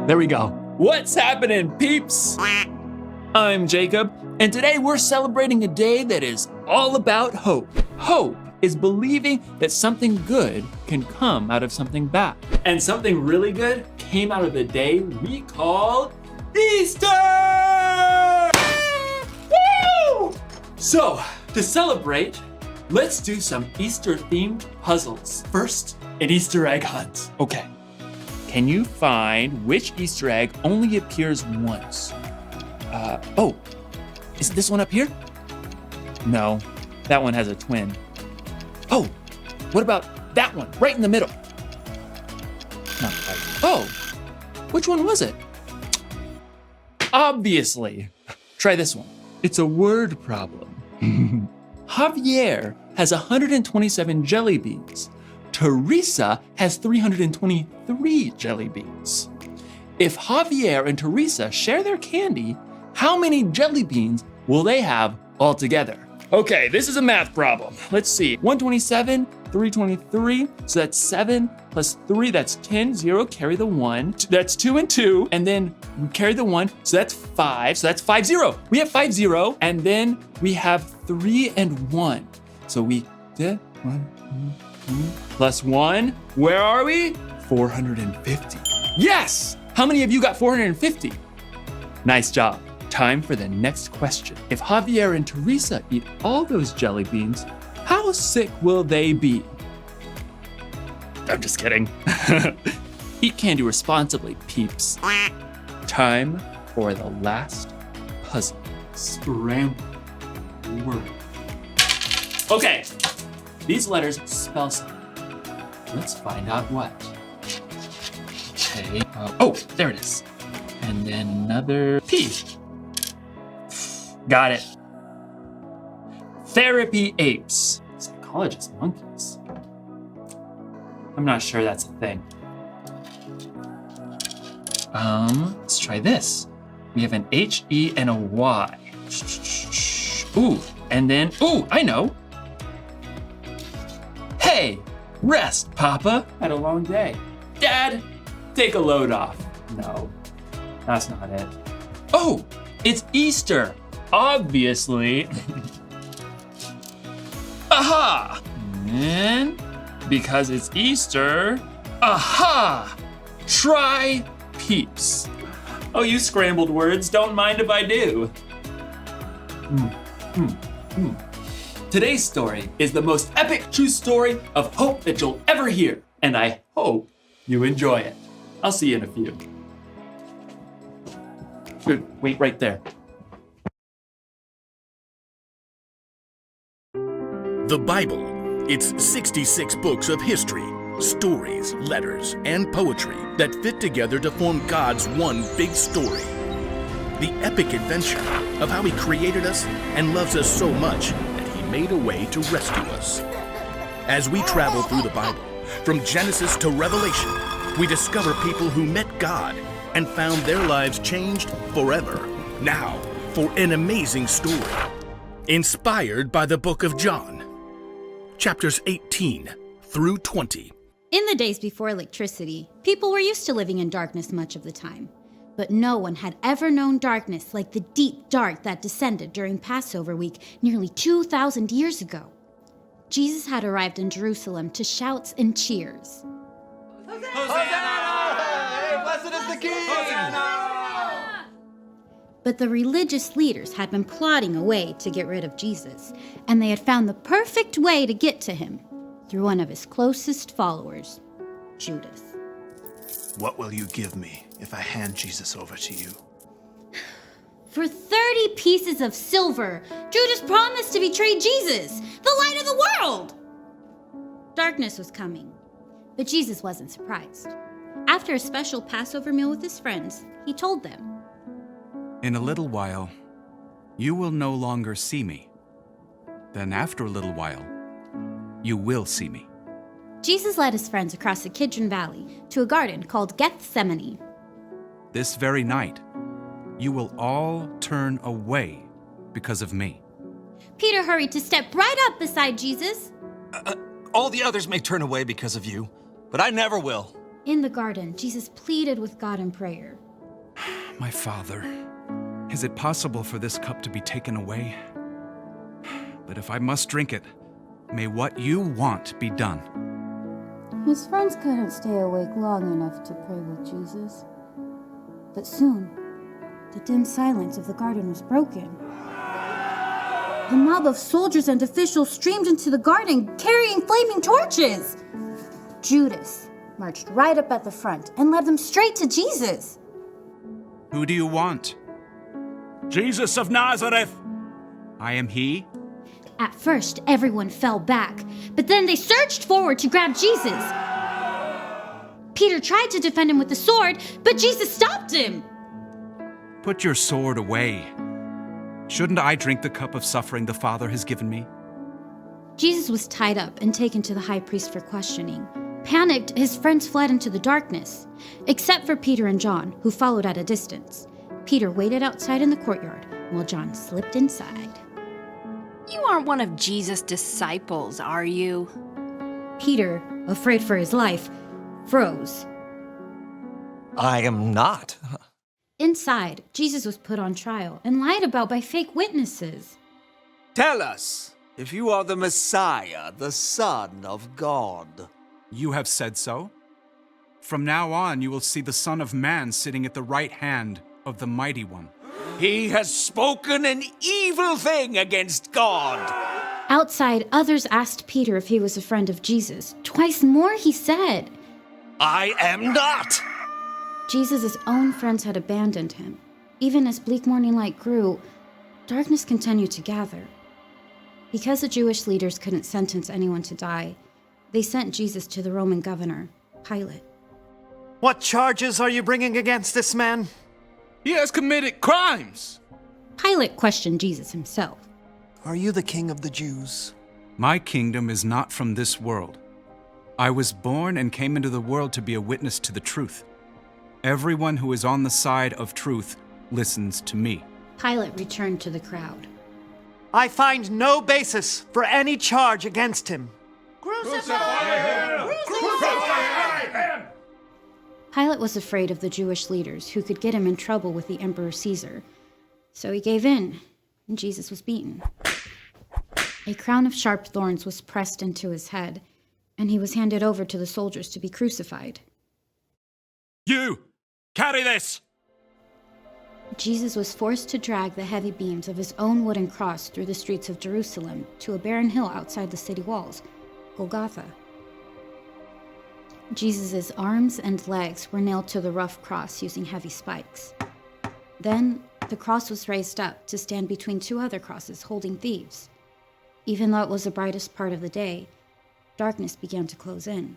There we go. What's happening, peeps? I'm Jacob, and today we're celebrating a day that is all about hope. Hope is believing that something good can come out of something bad. And something really good came out of the day we call Easter! Woo! So, to celebrate, let's do some Easter-themed puzzles. First, an Easter egg hunt. Okay. Can you find which Easter egg only appears once? Is this one up here? No, that one has a twin. Oh, what about that one right in the middle? Not quite. Oh, which one was it? Obviously. Try this one. It's a word problem. Javier has 127 jelly beans. Teresa has 323 jelly beans. If Javier and Teresa share their candy, how many jelly beans will they have altogether? Okay, this is a math problem. Let's see. 127, 323, so that's 7 plus 3, that's 10, 0, carry the 1. That's 2 and 2, and then we carry the 1, so that's 5, so that's 5, 0. We have 5, 0, and then we have 3 and 1. So we did 1, 2, plus 1, where are we? 450. Yes! How many of you got 450? Nice job. Time for the next question. If Javier and Teresa eat all those jelly beans, how sick will they be? I'm just kidding. Eat candy responsibly, peeps. Time for the last puzzle. Scramble word. Okay, these letters spell something. Let's find out what. Okay, there it is. And then another P. Got it. Therapy apes. Psychologist monkeys. I'm not sure that's a thing. Let's try this. We have an H-E and a Y. Ooh, and then, I know. Hey, rest, Papa. Had a long day. Dad, take a load off. No, that's not it. Oh, it's Easter. Obviously. Aha! And because it's Easter, aha! Try peeps. Oh, you scrambled words, don't mind if I do. Today's story is the most epic true story of hope that you'll ever hear, and I hope you enjoy it. I'll see you in a few. Good, wait right there. The Bible. It's 66 books of history, stories, letters, and poetry that fit together to form God's one big story. The epic adventure of how He created us and loves us so much that He made a way to rescue us. As we travel through the Bible, from Genesis to Revelation, we discover people who met God and found their lives changed forever. Now, for an amazing story, inspired by the book of John. Chapters 18 through 20. In the days before electricity, people were used to living in darkness much of the time. But no one had ever known darkness like the deep dark that descended during Passover week nearly 2,000 years ago. Jesus had arrived in Jerusalem to shouts and cheers. Hosanna! Hey, blessed is the King! Hosanna! But the religious leaders had been plotting a way to get rid of Jesus, and they had found the perfect way to get to him through one of his closest followers, Judas. What will you give me if I hand Jesus over to you? For 30 pieces of silver, Judas promised to betray Jesus, the light of the world. Darkness was coming, but Jesus wasn't surprised. After a special Passover meal with his friends, he told them, "In a little while, you will no longer see me. Then after a little while, you will see me." Jesus led his friends across the Kidron Valley to a garden called Gethsemane. "This very night, you will all turn away because of me." Peter hurried to step right up beside Jesus. All the others may turn away because of you, but I never will. In the garden, Jesus pleaded with God in prayer. My Father, is it possible for this cup to be taken away? But if I must drink it, may what you want be done. His friends couldn't stay awake long enough to pray with Jesus. But soon, the dim silence of the garden was broken. The mob of soldiers and officials streamed into the garden, carrying flaming torches. Judas marched right up at the front and led them straight to Jesus. Who do you want? Jesus of Nazareth! I am he. At first, everyone fell back, but then they surged forward to grab Jesus. Peter tried to defend him with the sword, but Jesus stopped him. Put your sword away. Shouldn't I drink the cup of suffering the Father has given me? Jesus was tied up and taken to the high priest for questioning. Panicked, his friends fled into the darkness, except for Peter and John, who followed at a distance. Peter waited outside in the courtyard, while John slipped inside. You aren't one of Jesus' disciples, are you? Peter, afraid for his life, froze. I am not. Inside, Jesus was put on trial and lied about by fake witnesses. Tell us if you are the Messiah, the Son of God. You have said so. From now on, you will see the Son of Man sitting at the right hand of the Mighty One. He has spoken an evil thing against God. Outside, others asked Peter if he was a friend of Jesus. Twice more, he said. I am not. Jesus' own friends had abandoned him. Even as bleak morning light grew, darkness continued to gather. Because the Jewish leaders couldn't sentence anyone to die, they sent Jesus to the Roman governor, Pilate. What charges are you bringing against this man? He has committed crimes! Pilate questioned Jesus himself. Are you the king of the Jews? My kingdom is not from this world. I was born and came into the world to be a witness to the truth. Everyone who is on the side of truth listens to me. Pilate returned to the crowd. I find no basis for any charge against him. Pilate was afraid of the Jewish leaders who could get him in trouble with the Emperor Caesar. So he gave in, and Jesus was beaten. A crown of sharp thorns was pressed into his head, and he was handed over to the soldiers to be crucified. You! Carry this! Jesus was forced to drag the heavy beams of his own wooden cross through the streets of Jerusalem to a barren hill outside the city walls, Golgotha. Jesus' arms and legs were nailed to the rough cross using heavy spikes. Then, the cross was raised up to stand between two other crosses holding thieves. Even though it was the brightest part of the day, darkness began to close in.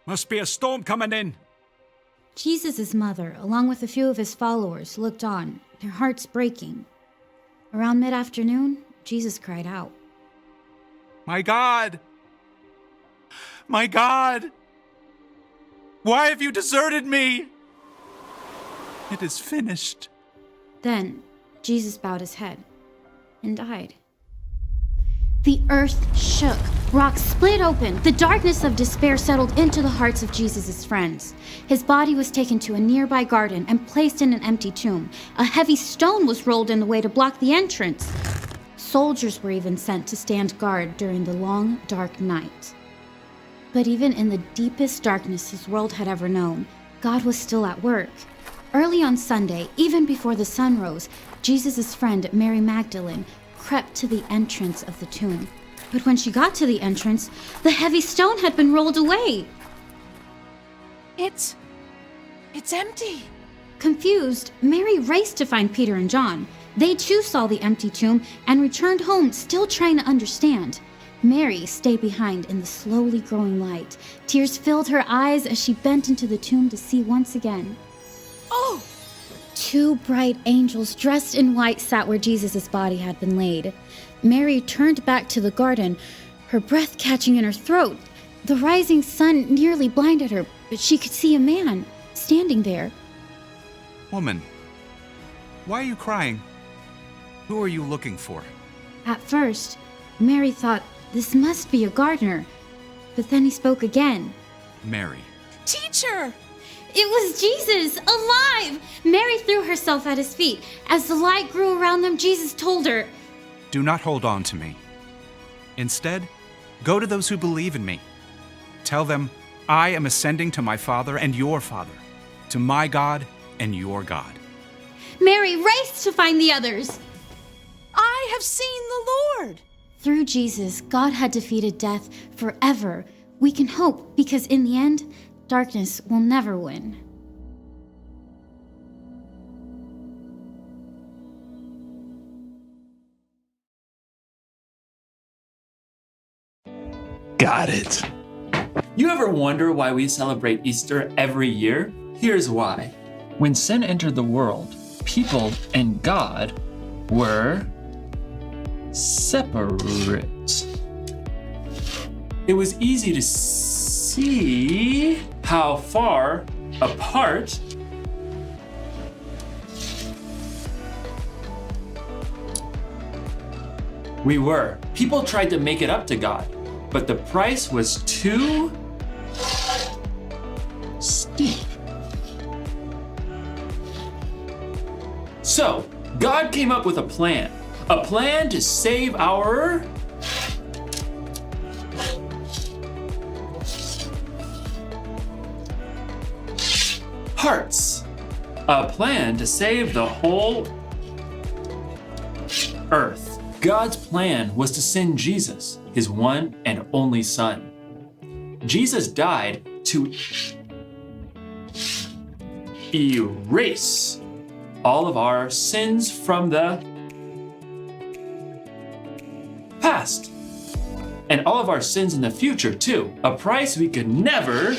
Must be a storm coming in. Jesus' mother, along with a few of his followers, looked on, their hearts breaking. Around mid-afternoon, Jesus cried out, My God! My God! Why have you deserted me? It is finished. Then, Jesus bowed his head and died. The earth shook. Rocks split open. The darkness of despair settled into the hearts of Jesus' friends. His body was taken to a nearby garden and placed in an empty tomb. A heavy stone was rolled in the way to block the entrance. Soldiers were even sent to stand guard during the long, dark night. But even in the deepest darkness his world had ever known, God was still at work. Early on Sunday, even before the sun rose, Jesus' friend Mary Magdalene crept to the entrance of the tomb. But when she got to the entrance, the heavy stone had been rolled away. It's empty. Confused, Mary raced to find Peter and John. They too saw the empty tomb and returned home, still trying to understand. Mary stayed behind in the slowly growing light. Tears filled her eyes as she bent into the tomb to see once again. Oh! Two bright angels dressed in white sat where Jesus' body had been laid. Mary turned back to the garden, her breath catching in her throat. The rising sun nearly blinded her, but she could see a man standing there. Woman, why are you crying? Who are you looking for? At first, Mary thought this must be a gardener, but then he spoke again. Mary. Teacher! It was Jesus, alive! Mary threw herself at his feet. As the light grew around them, Jesus told her, Do not hold on to me. Instead, go to those who believe in me. Tell them, I am ascending to my Father and your Father, to my God and your God. Mary raced to find the others. I have seen the Lord! Through Jesus, God had defeated death forever. We can hope because in the end, darkness will never win. Got it. You ever wonder why we celebrate Easter every year? Here's why. When sin entered the world, people and God were separate. It was easy to see how far apart we were. People tried to make it up to God, but the price was too steep. So, God came up with a plan to save our hearts. A plan to save the whole earth. God's plan was to send Jesus, his one and only Son. Jesus died to erase all of our sins from the past and all of our sins in the future too. A price we could never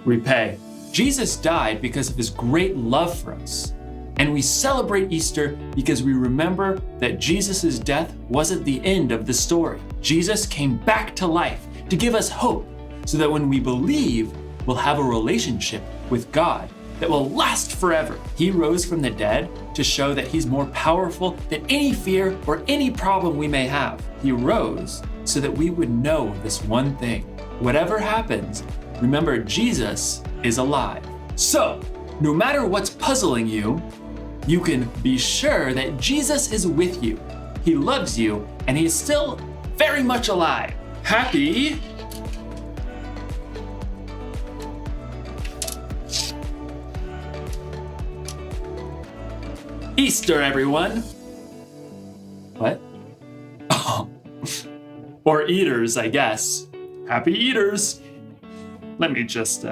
repay. Jesus died because of his great love for us. And we celebrate Easter because we remember that Jesus' death wasn't the end of the story. Jesus came back to life to give us hope so that when we believe, we'll have a relationship with God that will last forever. He rose from the dead to show that he's more powerful than any fear or any problem we may have. He rose so that we would know this one thing. Whatever happens, remember Jesus is alive. So, no matter what's puzzling you, you can be sure that Jesus is with you. He loves you, and he is still very much alive. Happy Easter, everyone. What? Oh. Or eaters, I guess. Happy eaters. Let me just,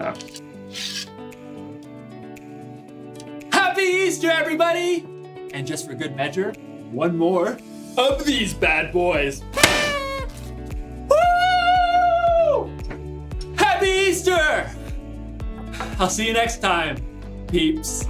Happy Easter, everybody! And just for good measure, one more of these bad boys. Woo! Happy Easter! I'll see you next time, peeps.